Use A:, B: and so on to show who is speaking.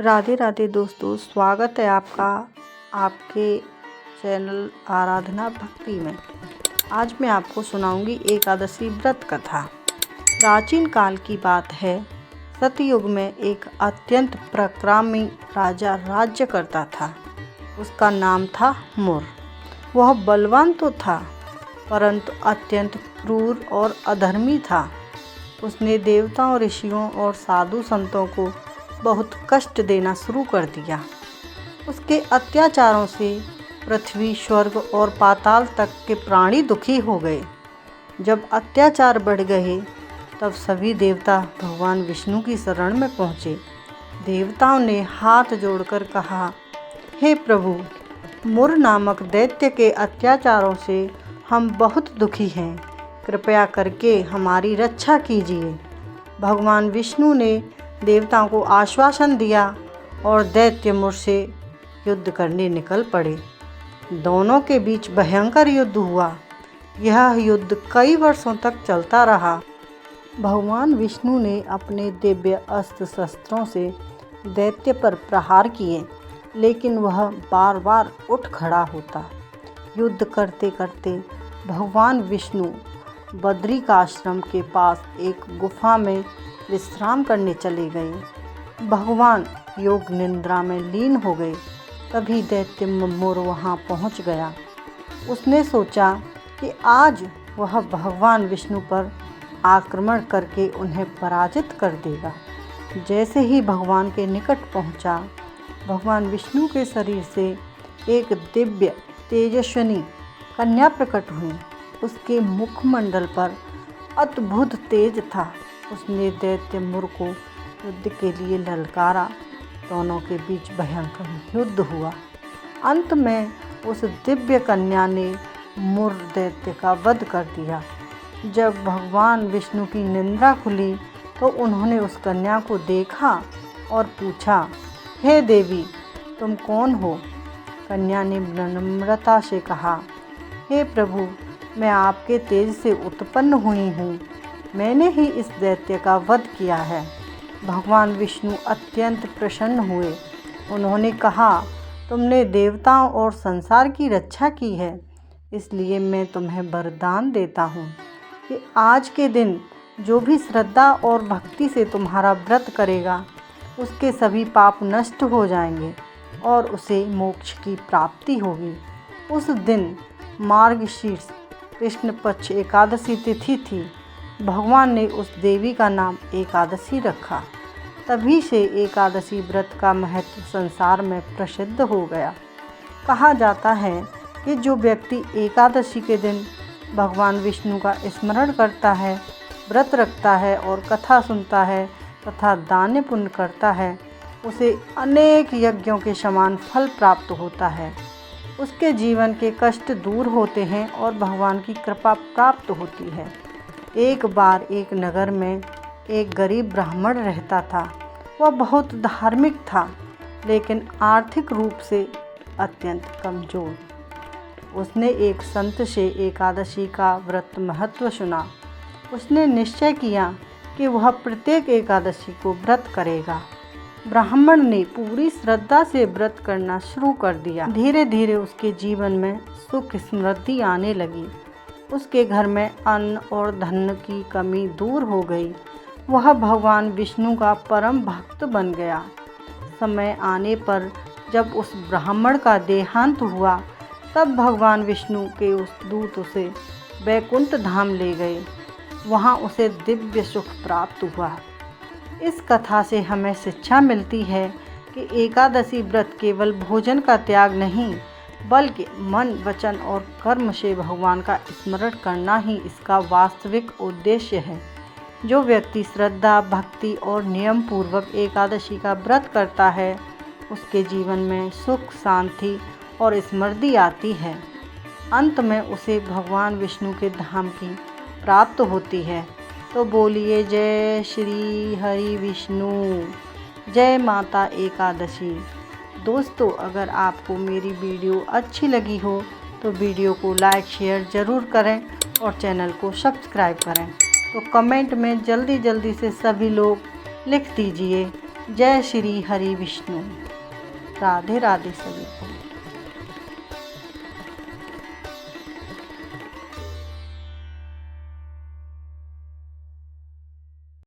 A: राधे राधे दोस्तों, स्वागत है आपका आपके चैनल आराधना भक्ति में। आज मैं आपको सुनाऊंगी एकादशी व्रत कथा। प्राचीन काल की बात है। सतयुग में एक अत्यंत पराक्रमी राजा राज्य करता था। उसका नाम था मुर। वह बलवान तो था, परंतु अत्यंत क्रूर और अधर्मी था। उसने देवताओं, ऋषियों और साधु संतों को बहुत कष्ट देना शुरू कर दिया। उसके अत्याचारों से पृथ्वी, स्वर्ग और पाताल तक के प्राणी दुखी हो गए। जब अत्याचार बढ़ गए तब सभी देवता भगवान विष्णु की शरण में पहुँचे। देवताओं ने हाथ जोड़कर कहा, हे प्रभु, मुर नामक दैत्य के अत्याचारों से हम बहुत दुखी हैं। कृपया करके हमारी रक्षा कीजिए। भगवान विष्णु ने देवताओं को आश्वासन दिया और दैत्य मुर से युद्ध करने निकल पड़े। दोनों के बीच भयंकर युद्ध हुआ। यह युद्ध कई वर्षों तक चलता रहा। भगवान विष्णु ने अपने दिव्य अस्त्र शस्त्रों से दैत्य पर प्रहार किए, लेकिन वह बार बार उठ खड़ा होता। युद्ध करते करते भगवान विष्णु बद्रिकाश्रम के पास एक गुफा में विश्राम करने चले गए। भगवान योग निद्रा में लीन हो गए। तभी दैत्य मुर वहाँ पहुँच गया। उसने सोचा कि आज वह भगवान विष्णु पर आक्रमण करके उन्हें पराजित कर देगा। जैसे ही भगवान के निकट पहुँचा, भगवान विष्णु के शरीर से एक दिव्य तेजस्विनी कन्या प्रकट हुई। उसके मुखमंडल पर अद्भुत तेज था। उसने दैत्य मुर को युद्ध के लिए ललकारा। दोनों के बीच भयंकर युद्ध हुआ। अंत में उस दिव्य कन्या ने मुर दैत्य का वध कर दिया। जब भगवान विष्णु की निद्रा खुली तो उन्होंने उस कन्या को देखा और पूछा, हे देवी, तुम कौन हो? कन्या ने विनम्रता से कहा, हे प्रभु, मैं आपके तेज से उत्पन्न हुई हूँ। मैंने ही इस दैत्य का वध किया है। भगवान विष्णु अत्यंत प्रसन्न हुए। उन्होंने कहा, तुमने देवताओं और संसार की रक्षा की है, इसलिए मैं तुम्हें वरदान देता हूँ कि आज के दिन जो भी श्रद्धा और भक्ति से तुम्हारा व्रत करेगा, उसके सभी पाप नष्ट हो जाएंगे और उसे मोक्ष की प्राप्ति होगी। उस दिन मार्गशीर्ष कृष्ण पक्ष एकादशी तिथि थी। भगवान ने उस देवी का नाम एकादशी रखा। तभी से एकादशी व्रत का महत्व संसार में प्रसिद्ध हो गया। कहा जाता है कि जो व्यक्ति एकादशी के दिन भगवान विष्णु का स्मरण करता है, व्रत रखता है और कथा सुनता है तथा दान पुण्य करता है, उसे अनेक यज्ञों के समान फल प्राप्त होता है। उसके जीवन के कष्ट दूर होते हैं और भगवान की कृपा प्राप्त होती है। एक बार एक नगर में एक गरीब ब्राह्मण रहता था। वह बहुत धार्मिक था, लेकिन आर्थिक रूप से अत्यंत कमजोर। उसने एक संत से एकादशी का व्रत महत्व सुना। उसने निश्चय किया कि वह प्रत्येक एकादशी को व्रत करेगा। ब्राह्मण ने पूरी श्रद्धा से व्रत करना शुरू कर दिया। धीरे धीरे उसके जीवन में सुख समृद्धि आने लगी। उसके घर में अन्न और धन की कमी दूर हो गई। वह भगवान विष्णु का परम भक्त बन गया। समय आने पर जब उस ब्राह्मण का देहांत हुआ, तब भगवान विष्णु के उस दूत उसे वैकुंठ धाम ले गए। वहाँ उसे दिव्य सुख प्राप्त हुआ। इस कथा से हमें शिक्षा मिलती है कि एकादशी व्रत केवल भोजन का त्याग नहीं, बल्कि मन, वचन और कर्म से भगवान का स्मरण करना ही इसका वास्तविक उद्देश्य है। जो व्यक्ति श्रद्धा, भक्ति और नियम पूर्वक एकादशी का व्रत करता है, उसके जीवन में सुख, शांति और समृद्धि आती है। अंत में उसे भगवान विष्णु के धाम की प्राप्त होती है। तो बोलिए जय श्री हरि विष्णु, जय माता एकादशी। दोस्तों, अगर आपको मेरी वीडियो अच्छी लगी हो तो वीडियो को लाइक शेयर ज़रूर करें और चैनल को सब्सक्राइब करें। तो कमेंट में जल्दी से सभी लोग लिख दीजिए जय श्री हरि विष्णु। राधे राधे सभी को।